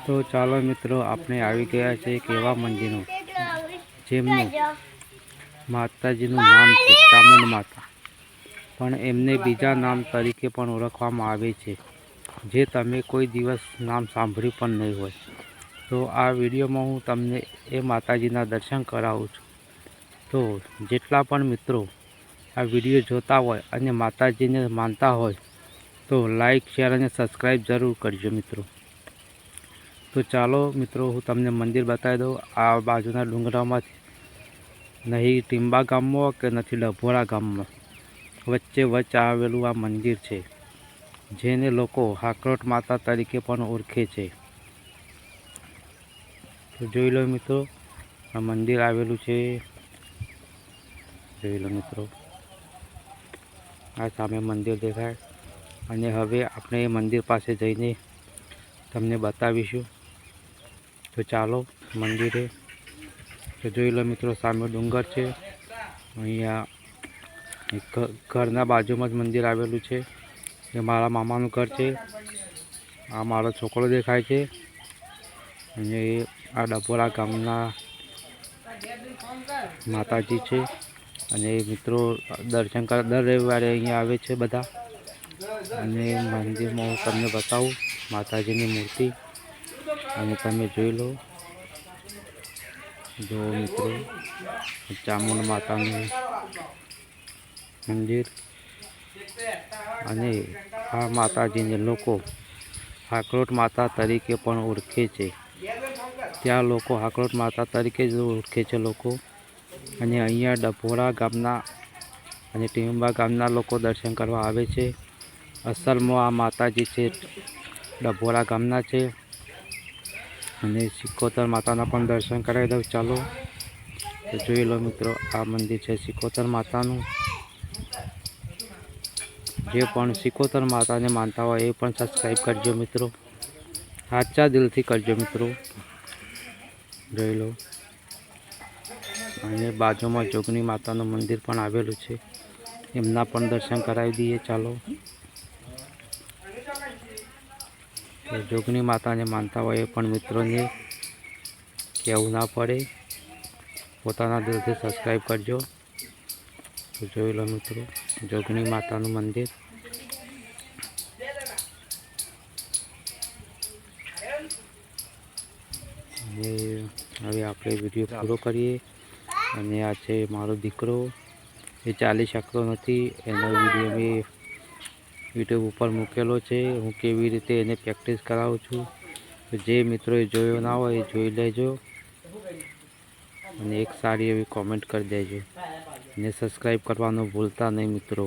તો ચાલો મિત્રો, આપણે આવી ગયા છે એક એવા મંદિરનું જેમનું માતાજીનું નામ છે ચામુંડ માતા, પણ એમને બીજા નામ તરીકે પણ ઓળખવામાં આવે છે, જે તમે કોઈ દિવસ નામ સાંભળ્યું પણ નહીં હોય. તો આ વિડીયોમાં હું તમને એ માતાજીના દર્શન કરાવું છું. તો જેટલા પણ મિત્રો આ વિડીયો જોતા હોય અને માતાજીને માનતા હોય તો લાઈક, શેર અને સબસ્ક્રાઈબ જરૂર કરજો મિત્રો. તો ચાલો મિત્રો, હું તમને મંદિર બતાવી દઉં. આ બાજુના ડુંગરામાંથી નહીં ટીંબા ગામમાં કે નથી ડભોરા ગામમાં, વચ્ચે આવેલું આ મંદિર છે, જેને લોકો હાકરોટ માતા તરીકે પણ ઓળખે છે. તો જોઈ લો મિત્રો, આ મંદિર આવેલું છે. જોઈ લો મિત્રો, આ સામે મંદિર દેખાય, અને હવે આપણે એ મંદિર પાસે જઈને તમને બતાવીશું. તો ચાલો મંદિરે. તો જોઈ લો મિત્રો, સામે ડુંગર છે. અહીંયા એક ઘરના બાજુમાં જ મંદિર આવેલું છે. એ મારા મામાનું ઘર છે. આ મારો છોકરો દેખાય છે. અને આ ડભોરા ગામના માતાજી છે. અને મિત્રો દર્શન કરવા દર રવિવારે અહીંયા આવે છે બધા. અને મંદિરમાં હું તમને બતાવું માતાજીની મૂર્તિ, અને તમે જોઈ લો. જો મિત્રો, ચામુંડ માતાનું મંદિર, અને આ માતાજીને લોકો હાકરોટ માતા તરીકે પણ ઓળખે છે. ત્યાં લોકો હાકરોટ માતા તરીકે જ ઓળખે છે લોકો. અને અહીંયા ડભોરા ગામના અને ટીંબા ગામના લોકો દર્શન કરવા આવે છે. અસલમાં આ માતાજી છે ડભોરા ગામના છે. અને સિકોતર માતાના પણ દર્શન કરાવી દઉં ચાલો. તો જોઈ લો મિત્રો, આ મંદિર છે સિકોતર માતાનું. જે પણ સિકોતર માતાને માનતા હોય એ પણ સબસ્ક્રાઈબ કરજો મિત્રો, સાચા દિલથી કરજો મિત્રો. જોઈ લો. અને બાજુમાં જોગણી માતાનું મંદિર પણ આવેલું છે, એમના પણ દર્શન કરાવી દઈએ ચાલો. તો જોગણી માતાને માનતા હોય એ પણ મિત્રોને કહેવું ના પડે, પોતાના દિલથી સબસ્ક્રાઈબ કરજો. તો જોઈ લો મિત્રો, જોગણી માતાનું મંદિર. અને હવે આપણે વિડીયો પૂરો કરીએ. અને આ છે મારો દીકરો, એ ચાલી શકતો નથી. એનો વિડીયો મેં યુટ્યુબ ઉપર મૂકેલો છે, હું કેવી રીતે એને પ્રેક્ટિસ કરાવું છું. તો જે મિત્રોએ જોયો ના હોય એ જોઈ લેજો, અને એક સારી એવી કોમેન્ટ કરી દેજો, અને સબસ્ક્રાઈબ કરવાનું ભૂલતા નહીં મિત્રો.